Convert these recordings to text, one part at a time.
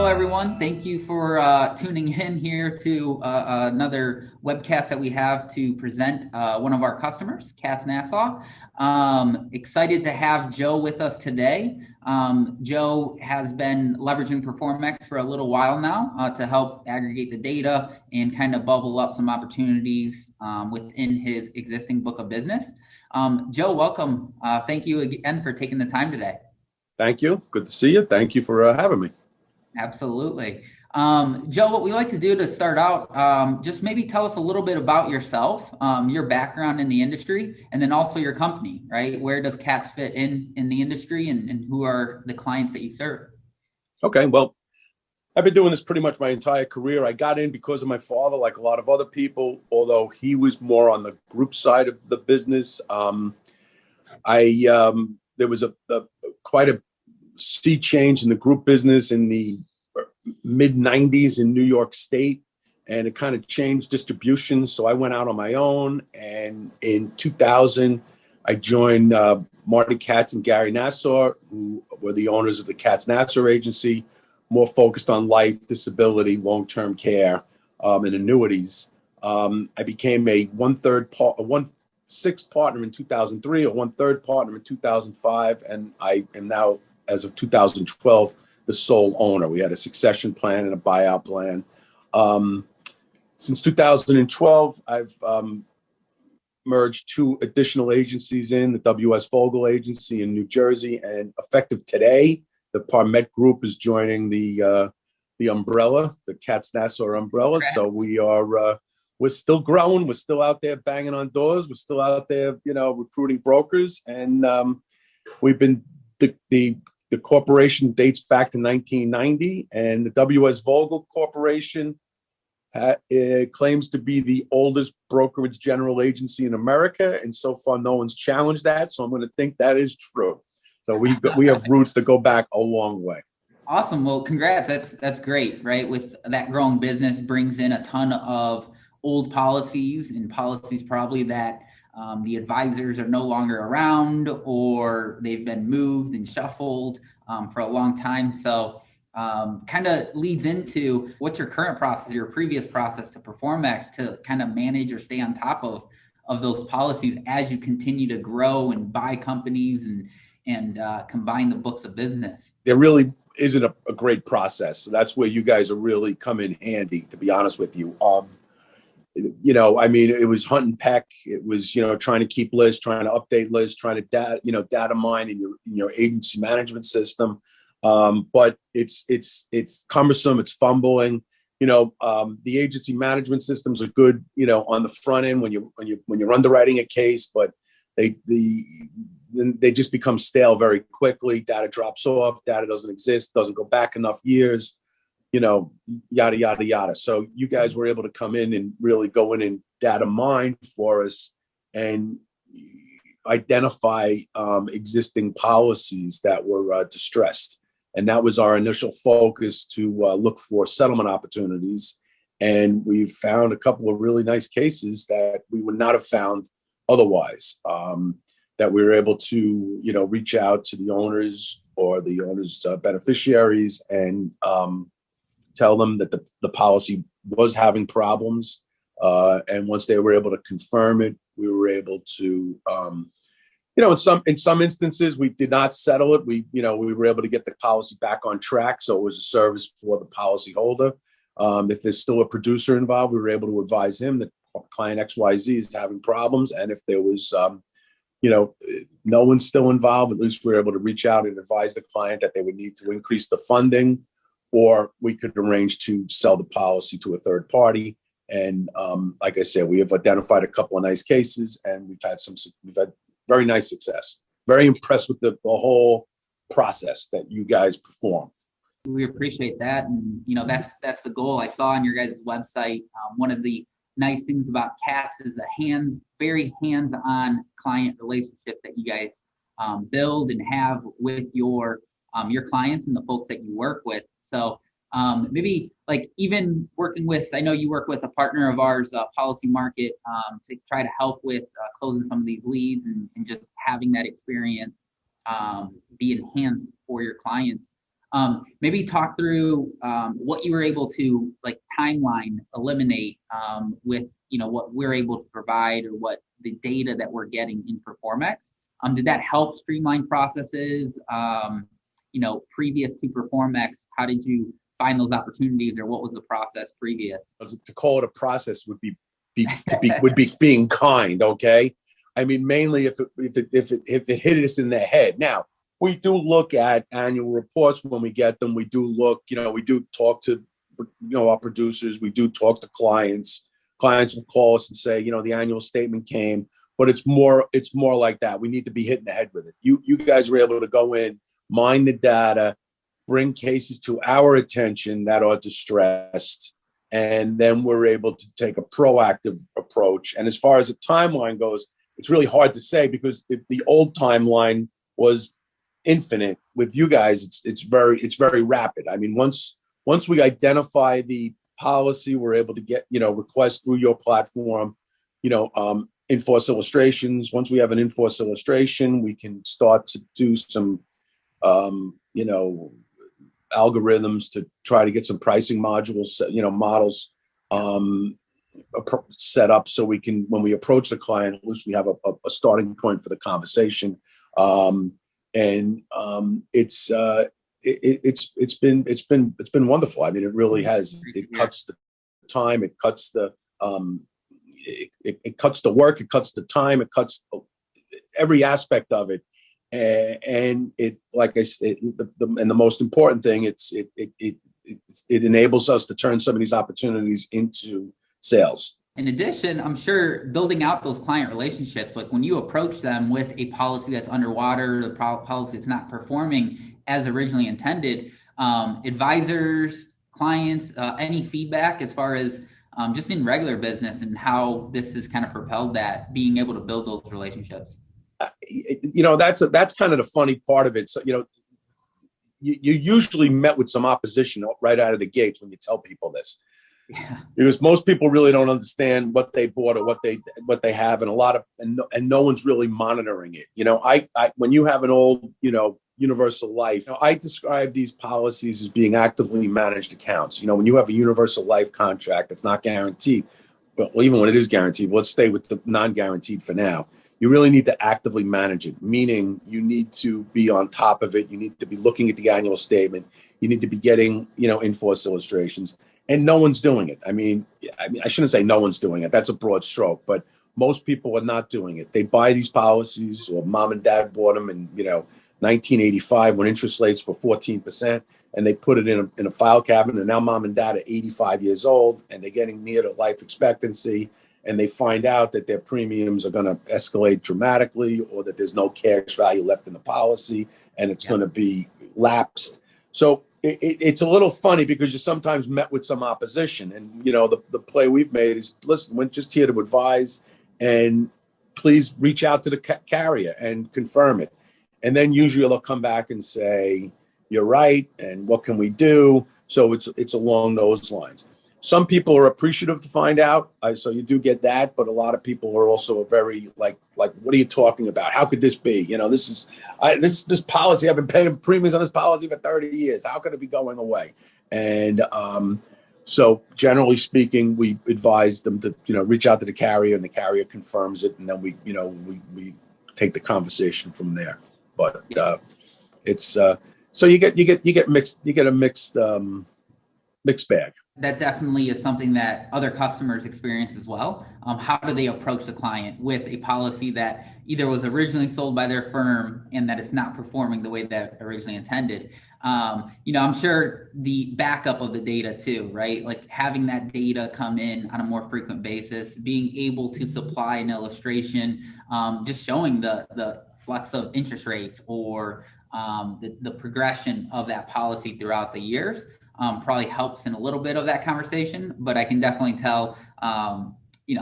Hello, everyone. Thank you for tuning in here to another webcast that we have to present one of our customers, Katz Nassau. Excited to have Joe with us today. Joe has been leveraging Proformex for a little while now to help aggregate the data and kind of bubble up some opportunities within his existing book of business. Joe, welcome. Thank you again for taking the time today. Thank you. Good to see you. Thank you for having me. Absolutely. Joe, what we like to do to start out, just maybe tell us a little bit about yourself, your background in the industry, and then also your company, right? Where does Katz fit in the industry, and who are the clients that you serve? Okay, well, I've been doing this pretty much my entire career. I got in because of my father, like a lot of other people, although he was more on the group side of the business. There was quite a sea change in the group business in the mid 90s in New York State, and it kind of changed distribution. So I went out on my own, and in 2000, I joined Marty Katz and Gary Nassau, who were the owners of the Katz Nassau agency, more focused on life, disability, long-term care, and annuities. I became a one-sixth partner in 2003, a one-third partner in 2005, and I am now, as of 2012, the sole owner. We had a succession plan and a buyout plan. Since 2012, I've merged two additional agencies in, the W.S. Vogel agency in New Jersey, and effective today, the Parmet Group is joining the umbrella, the Katz Nassau umbrella. Okay. So we're still growing. We're still out there banging on doors. We're still out there, recruiting brokers, and we've been the corporation dates back to 1990, and the W.S. Vogel Corporation claims to be the oldest brokerage general agency in America, and so far no one's challenged that. So I'm going to think that is true. So we have roots that go back a long way. Awesome. Well, congrats. That's great, right? With that growing business brings in a ton of old policies, and policies probably that the advisors are no longer around, or they've been moved and shuffled for a long time. So kind of leads into what's your current process, your previous process to Proformex to kind of manage or stay on top of those policies as you continue to grow and buy companies and combine the books of business. There really isn't a great process. So that's where you guys are really come in handy, to be honest with you. It was hunt and peck. It was, trying to keep lists, trying to update lists, trying to data mine in your agency management system. But it's cumbersome. It's fumbling. The agency management systems are good, on the front end when you're underwriting a case, but they just become stale very quickly. Data drops off. Data doesn't exist. Doesn't go back enough years. Yada, yada, yada. So you guys were able to come in and really go in and data mine for us and identify existing policies that were distressed. And that was our initial focus, to look for settlement opportunities. And we found a couple of really nice cases that we would not have found otherwise, that we were able to, reach out to the owners or the owners' beneficiaries and tell them that the policy was having problems. And once they were able to confirm it, we were able to, in some instances, we did not settle it. We were able to get the policy back on track. So it was a service for the policyholder. If there's still a producer involved, we were able to advise him that client XYZ is having problems. And if there was, no one's still involved, at least we were able to reach out and advise the client that they would need to increase the funding, or we could arrange to sell the policy to a third party. And like I said, we have identified a couple of nice cases, and we've had very nice success. Very impressed with the whole process that you guys perform. We appreciate that, and that's the goal. I saw on your guys' website, one of the nice things about Katz is the very hands-on client relationships that you guys build and have with your clients and the folks that you work with. So maybe like even working with, I know you work with a partner of ours, Policy Market, to try to help with closing some of these leads and just having that experience be enhanced for your clients. Maybe talk through what you were able to like timeline eliminate with what we're able to provide or what the data that we're getting in Proformex. Did that help streamline processes? Previous to Proformex, how did you find those opportunities, or what was the process previous? To call it a process would be being kind. Okay, I mean, mainly if it hit us in the head. Now we do look at annual reports when we get them. We do look, we do talk to our producers. We do talk to clients. Clients will call us and say, the annual statement came, but it's more like that. We need to be hit in the head with it. You guys were able to go in, mine the data, bring cases to our attention that are distressed, and then we're able to take a proactive approach. And as far as the timeline goes, it's really hard to say because the old timeline was infinite. With you guys, it's very rapid. I mean, once we identify the policy, we're able to get requests through your platform, inforce illustrations. Once we have an inforce illustration, we can start to do some algorithms to try to get some pricing modules, models set up so we can, when we approach the client, at least we have a starting point for the conversation. It's been wonderful. I mean, it really has. It cuts the time. It cuts the it cuts the work. It cuts the time. It cuts every aspect of it. And it, like I said, and the most important thing, it enables us to turn some of these opportunities into sales. In addition, I'm sure building out those client relationships, like when you approach them with a policy that's underwater, the policy that's not performing as originally intended, advisors, clients, any feedback as far as just in regular business and how this has kind of propelled that, being able to build those relationships. That's kind of the funny part of it. So, you usually met with some opposition right out of the gates when you tell people this. Yeah. Because most people really don't understand what they bought or what they have, and no one's really monitoring it. I when you have an old, universal life, I describe these policies as being actively managed accounts. When you have a universal life contract that's not guaranteed, well, even when it is guaranteed, let's stay with the non-guaranteed for now. You really need to actively manage it, meaning you need to be on top of it. You need to be looking at the annual statement. You need to be getting, inforce illustrations, and no one's doing it. I mean, I shouldn't say no one's doing it. That's a broad stroke, but most people are not doing it. They buy these policies, or mom and dad bought them in, 1985 when interest rates were 14%, and they put it in a file cabinet. And now mom and dad are 85 years old, and they're getting near to life expectancy. And they find out that their premiums are going to escalate dramatically, or that there's no cash value left in the policy, and it's going to be lapsed. So it's a little funny because you're sometimes met with some opposition. And, the play we've made is, listen, we're just here to advise, and please reach out to the carrier and confirm it. And then usually they'll come back and say, you're right, and what can we do? So it's along those lines. Some people are appreciative to find out, so you do get that. But a lot of people are also very like, what are you talking about? How could this be? This policy, I've been paying premiums on this policy for 30 years. How could it be going away? And so generally speaking, we advise them to reach out to the carrier, and the carrier confirms it, and then we take the conversation from there. But it's so you get a mixed bag. That definitely is something that other customers experience as well. How do they approach the client with a policy that either was originally sold by their firm and that it's not performing the way that originally intended? I'm sure the backup of the data too, right? Like having that data come in on a more frequent basis, being able to supply an illustration, just showing the flux of interest rates or the progression of that policy throughout the years. Probably helps in a little bit of that conversation, but I can definitely tell,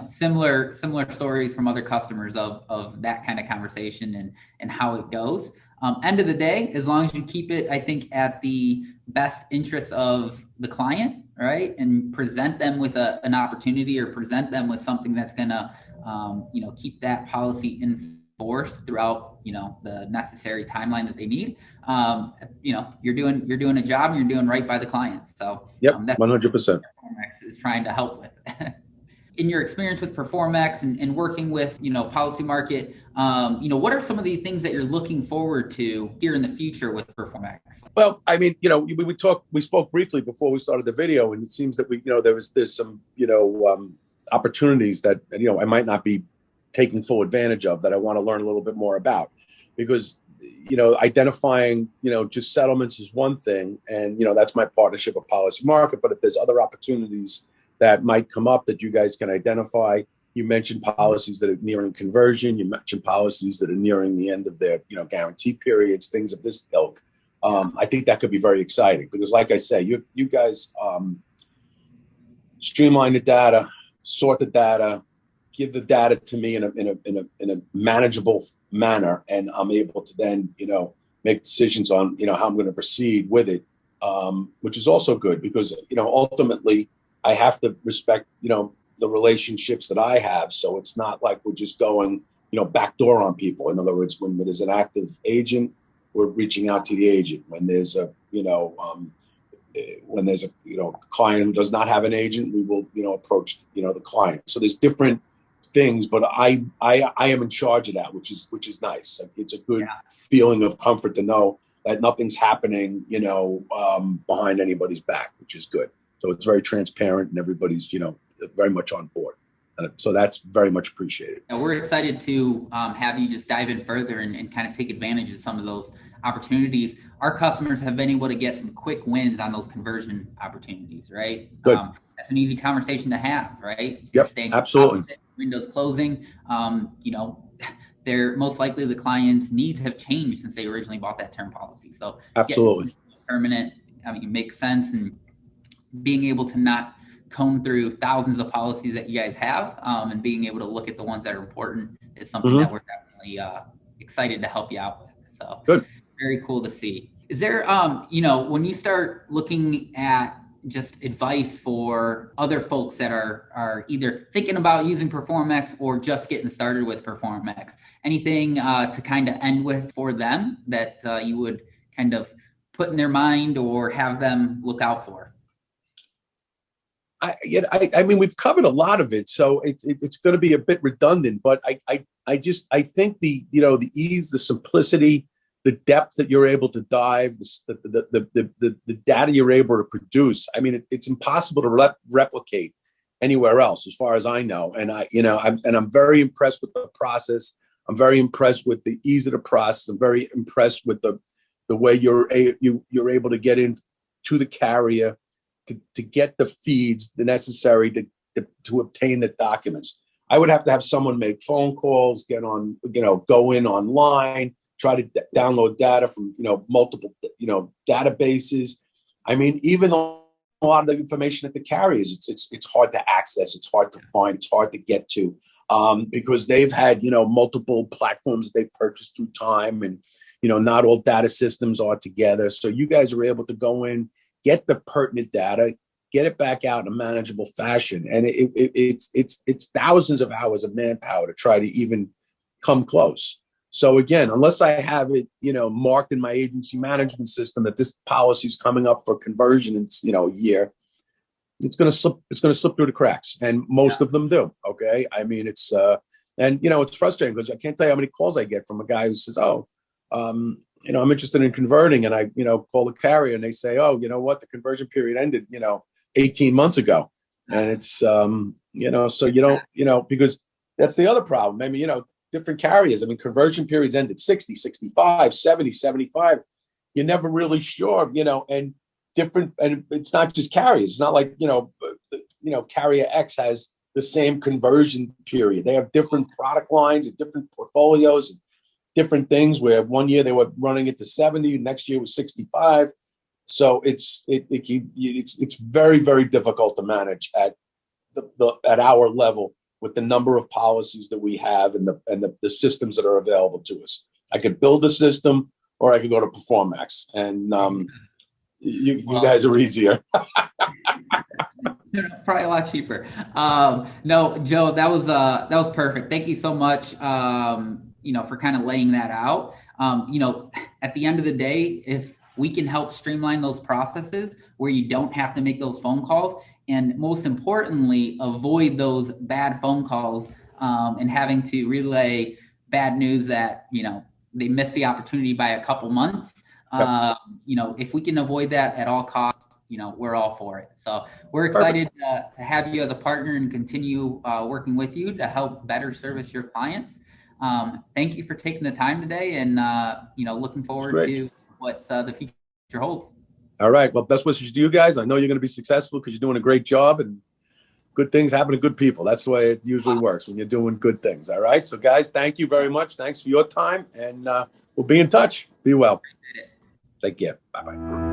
similar stories from other customers of that kind of conversation and how it goes. End of the day, as long as you keep it, I think, at the best interest of the client, right, and present them with an opportunity, or present them with something that's gonna, keep that policy in force throughout, the necessary timeline that they need, you're doing a job, and you're doing right by the clients. So Yep, that's 100%. what Proformex is trying to help with. In your experience with Proformex and working with, policy market, what are some of the things that you're looking forward to here in the future with Proformex? Well, I mean, we spoke briefly before we started the video, and it seems that there's some, opportunities that, I might not be taking full advantage of, that I want to learn a little bit more about, because, identifying, just settlements is one thing. And, that's my partnership with Policy Market. But if there's other opportunities that might come up that you guys can identify, you mentioned policies that are nearing conversion. You mentioned policies that are nearing the end of their, guarantee periods, things of this ilk. I think that could be very exciting because, like I say, you guys streamline the data, sort the data, give the data to me in a manageable manner, and I'm able to then make decisions on how I'm going to proceed with it, which is also good because ultimately I have to respect the relationships that I have, so it's not like we're just going backdoor on people. In other words, when there's an active agent, we're reaching out to the agent. When there's a client who does not have an agent, we will approach the client. So there's different things, but I am in charge of that, which is nice. It's a good feeling of comfort to know that nothing's happening behind anybody's back, which is good. So it's very transparent and everybody's very much on board. And so that's very much appreciated. And we're excited to have you just dive in further and kind of take advantage of some of those opportunities. Our customers have been able to get some quick wins on those conversion opportunities, right? Good. That's an easy conversation to have, right? Yep, absolutely. Windows closing, they're most likely the client's needs have changed since they originally bought that term policy. So absolutely permanent, it makes sense. And being able to not comb through thousands of policies that you guys have, and being able to look at the ones that are important is something that we're definitely excited to help you out with. So good. Very cool to see. Is there, when you start looking at just advice for other folks that are either thinking about using Proformex or just getting started with Proformex, anything to kind of end with for them that you would kind of put in their mind or have them look out for? I mean, we've covered a lot of it, so it's going to be a bit redundant. But I think the ease, the simplicity, the depth that you're able to dive, the data you're able to produce. I mean, it's impossible to replicate anywhere else, as far as I know. And I'm very impressed with the process. I'm very impressed with the ease of the process. I'm very impressed with the way you're able to get into the carrier to get the feeds necessary to obtain the documents. I would have to have someone make phone calls, get on, go in online, try to download data from, multiple, databases. I mean, even a lot of the information at the carriers, it's hard to access, it's hard to find, it's hard to get to, because they've had, multiple platforms they've purchased through time, and, not all data systems are together. So you guys are able to go in, get the pertinent data, get it back out in a manageable fashion. And it's thousands of hours of manpower to try to even come close. So again, unless I have it, marked in my agency management system that this policy is coming up for conversion in, a year, it's going to slip through the cracks. And most of them do. Okay. I mean, it's frustrating because I can't tell you how many calls I get from a guy who says, I'm interested in converting, and I, call the carrier and they say, oh, you know what, the conversion period ended, 18 months ago. And it's, so you don't, because that's the other problem. I mean, different carriers, conversion periods end at 60, 65, 70, 75. You're never really sure, and different, and it's not just carriers. It's not like, carrier X has the same conversion period. They have different product lines and different portfolios, and different things, where one year they were running it to 70, next year was 65. So it's very, very difficult to manage at at our level with the number of policies that we have and the systems that are available to us. I could build a system, or I could go to Proformex, and you guys are easier. Probably a lot cheaper. No, Joe, that was perfect. Thank you so much. for kind of laying that out. At the end of the day, if we can help streamline those processes where you don't have to make those phone calls, and most importantly, avoid those bad phone calls and having to relay bad news that, they missed the opportunity by a couple months. Yep. If we can avoid that at all costs, we're all for it. So we're excited to have you as a partner and continue working with you to help better service your clients. Thank you for taking the time today, and looking forward to what the future holds. All right. Well, best wishes to you guys. I know you're going to be successful because you're doing a great job, and good things happen to good people. That's the way it usually works when you're doing good things. All right. So, guys, thank you very much. Thanks for your time, and we'll be in touch. Be well. Take care. Bye-bye.